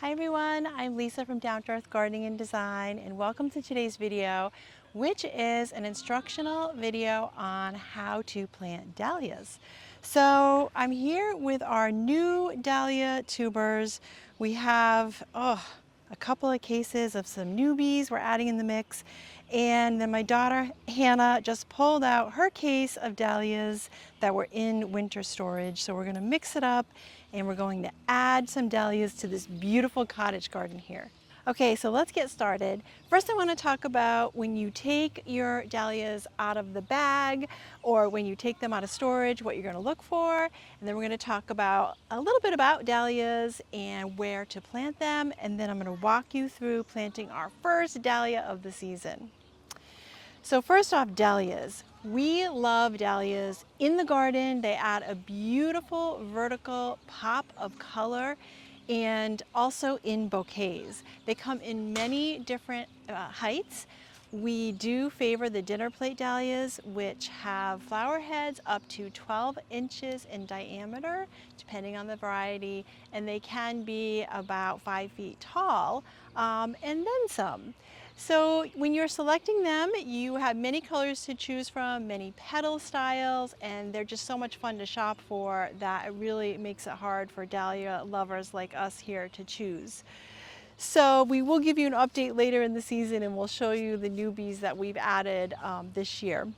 Hi everyone, I'm Lisa from Down to Earth Gardening and Design, and welcome to today's video, which is an instructional video on how to plant dahlias. So I'm here with our new dahlia tubers. We have a couple of cases of some newbies we're adding in the mix, and then my daughter Hannah just pulled out her case of dahlias that were in winter storage. So we're going to mix it up and we're going to add some dahlias to this beautiful cottage garden here. Okay, so let's get started. First I want to talk about when you take your dahlias out of the bag or when you take them out of storage, what you're going to look for. And then we're going to talk about a little bit about dahlias and where to plant them. And then I'm going to walk you through planting our first dahlia of the season. So first off, dahlias. We love dahlias in the garden. They add a beautiful vertical pop of color and also in bouquets. They come in many different heights. We do favor the dinner plate dahlias, which have flower heads up to 12 inches in diameter, depending on the variety, and they can be about 5 feet tall, and then some. So when you're selecting them, you have many colors to choose from, many petal styles, and they're just so much fun to shop for that it really makes it hard for dahlia lovers like us here to choose. So we will give you an update later in the season and we'll show you the newbies that we've added this year.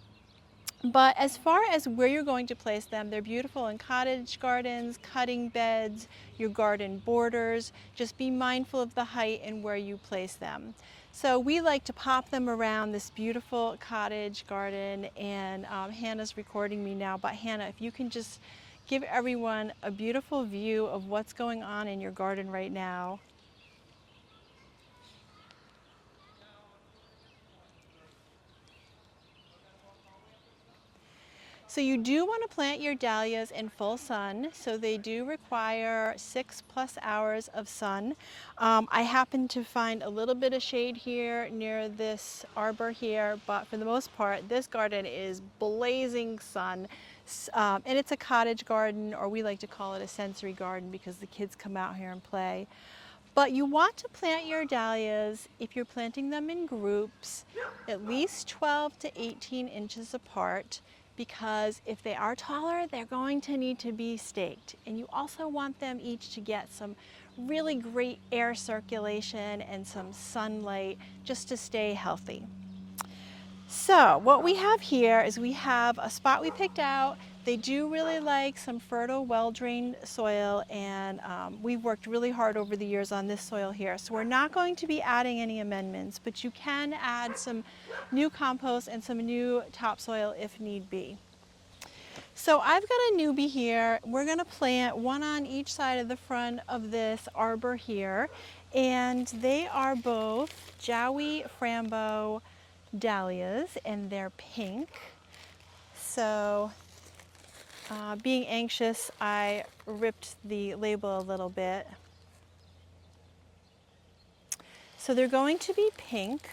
But as far as where you're going to place them, they're beautiful in cottage gardens, cutting beds, your garden borders. Just be mindful of the height and where you place them. So we like to pop them around this beautiful cottage garden, and Hannah's recording me now, but Hannah, if you can just give everyone a beautiful view of what's going on in your garden right now. So you do want to plant your dahlias in full sun, so they do require 6+ hours of sun. I happen to find a little bit of shade here near this arbor here, but for the most part, this garden is blazing sun. And it's a cottage garden, or we like to call it a sensory garden because the kids come out here and play. But you want to plant your dahlias, if you're planting them in groups, at least 12 to 18 inches apart, because if they are taller, they're going to need to be staked. And you also want them each to get some really great air circulation and some sunlight just to stay healthy. So what we have here is we have a spot we picked out. They do really like some fertile, well-drained soil, and we've worked really hard over the years on this soil here. So we're not going to be adding any amendments, but you can add some new compost and some new topsoil if need be. So I've got a newbie here. We're going to plant one on each side of the front of this arbor here, and they are both Jowie Frambo dahlias, and they're pink. So being anxious, I ripped the label a little bit. So they're going to be pink,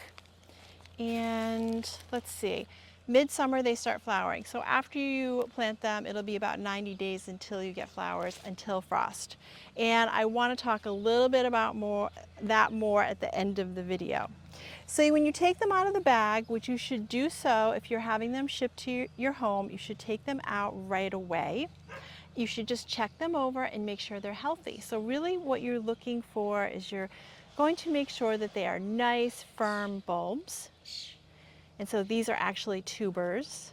and let's see, midsummer they start flowering. So after you plant them, it'll be about 90 days until you get flowers, until frost. And I want to talk a little bit about more at the end of the video. So when you take them out of the bag, which you should do so if you're having them shipped to your home, you should take them out right away. You should just check them over and make sure they're healthy. So really what you're looking for is you're going to make sure that they are nice, firm bulbs. And so these are actually tubers.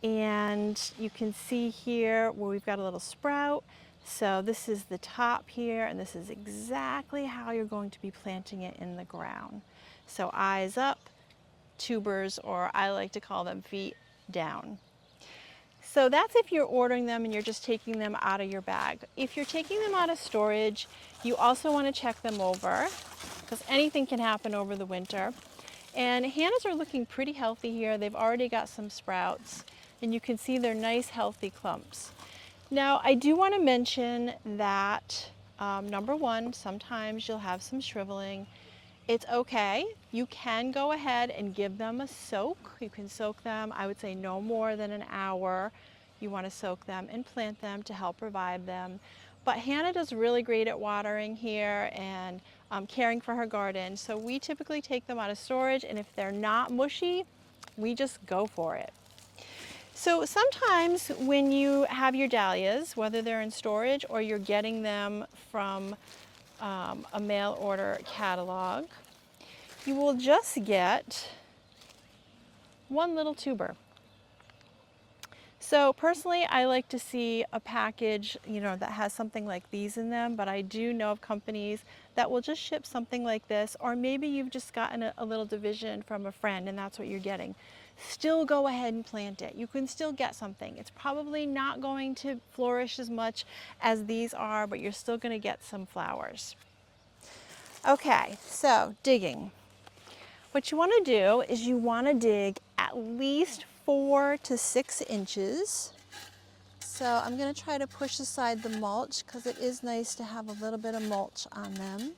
And you can see here where we've got a little sprout. So this is the top here, and this is exactly how you're going to be planting it in the ground. So eyes up, tubers, or I like to call them feet down. So that's if you're ordering them and you're just taking them out of your bag. If you're taking them out of storage, you also want to check them over because anything can happen over the winter. And Hannah's are looking pretty healthy here. They've already got some sprouts, and you can see they're nice, healthy clumps. Now, I do want to mention that, number one, sometimes you'll have some shriveling. It's okay. You can go ahead and give them a soak. You can soak them, I would say no more than an hour. You want to soak them and plant them to help revive them. But Hannah does really great at watering here and caring for her garden. So we typically take them out of storage, and if they're not mushy, we just go for it. So sometimes when you have your dahlias, whether they're in storage or you're getting them from a mail order catalog, you will just get one little tuber. So personally, I like to see a package, that has something like these in them, but I do know of companies that will just ship something like this, or maybe you've just gotten a little division from a friend and that's what you're getting. Still go ahead and plant it. You can still get something. It's probably not going to flourish as much as these are, but you're still going to get some flowers. Okay, so digging. What you want to do is you want to dig at least 4 to 6 inches. So I'm going to try to push aside the mulch because it is nice to have a little bit of mulch on them.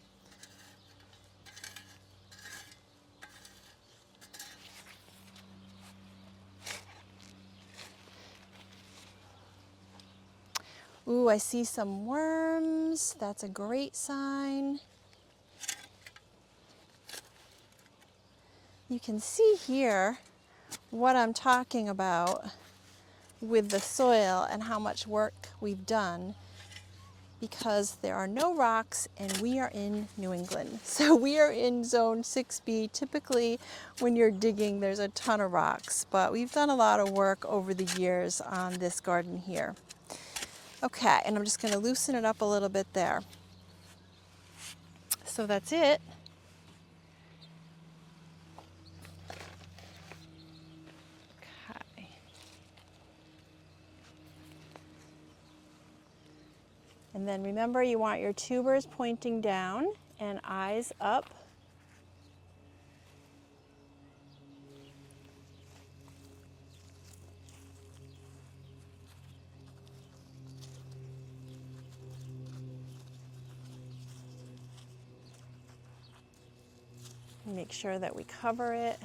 Ooh, I see some worms. That's a great sign. You can see here what I'm talking about with the soil and how much work we've done, because there are no rocks and we are in New England. So we are in zone 6B. Typically when you're digging there's a ton of rocks, but we've done a lot of work over the years on this garden here. Okay, and I'm just going to loosen it up a little bit there. So that's it. Okay. And then remember, you want your tubers pointing down and eyes up. Make sure that we cover it.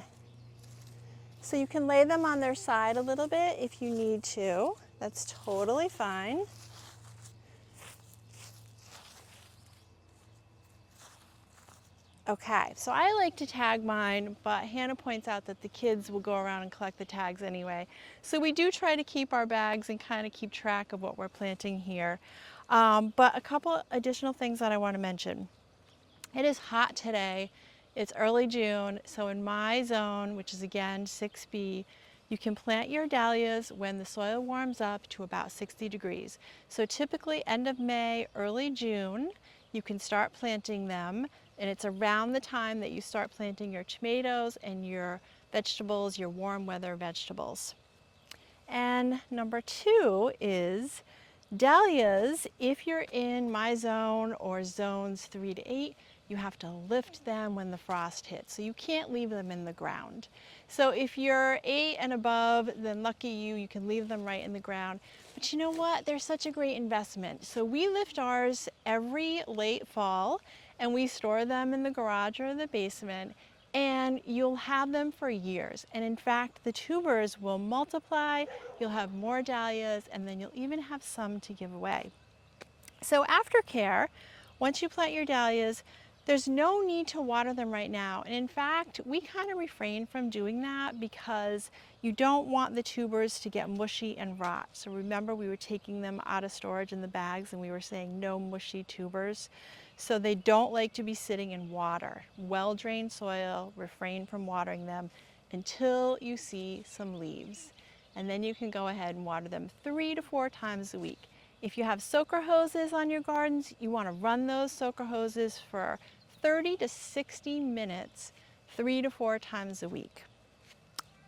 So you can lay them on their side a little bit if you need to. That's totally fine. Okay, so I like to tag mine, but Hannah points out that the kids will go around and collect the tags anyway. So we do try to keep our bags and kind of keep track of what we're planting here. But a couple additional things that I want to mention. It is hot today. It's early June, so in my zone, which is again 6B, you can plant your dahlias when the soil warms up to about 60 degrees. So typically end of May, early June, you can start planting them, and it's around the time that you start planting your tomatoes and your vegetables, your warm weather vegetables. And number 2 is dahlias. If you're in my zone or zones 3 to 8, you have to lift them when the frost hits. So you can't leave them in the ground. So if you're 8 and above, then lucky you, you can leave them right in the ground. But you know what? They're such a great investment. So we lift ours every late fall and we store them in the garage or the basement, and you'll have them for years. And in fact, the tubers will multiply, you'll have more dahlias, and then you'll even have some to give away. So aftercare, once you plant your dahlias, there's no need to water them right now. And in fact, we kind of refrain from doing that because you don't want the tubers to get mushy and rot. So remember, we were taking them out of storage in the bags and we were saying no mushy tubers. So they don't like to be sitting in water. Well-drained soil, refrain from watering them until you see some leaves. And then you can go ahead and water them 3 to 4 times a week. If you have soaker hoses on your gardens, you want to run those soaker hoses for 30 to 60 minutes, 3 to 4 times a week.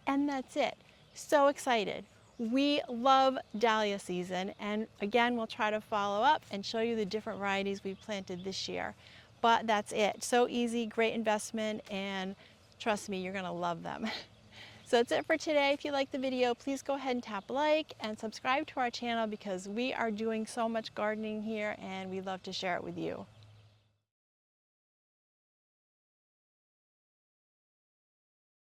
And that's it. So excited. We love dahlia season, and again, we'll try to follow up and show you the different varieties we've planted this year. But that's it. So easy, great investment, and trust me, you're going to love them. So that's it for today. If you liked the video, please go ahead and tap like and subscribe to our channel because we are doing so much gardening here and we love to share it with you.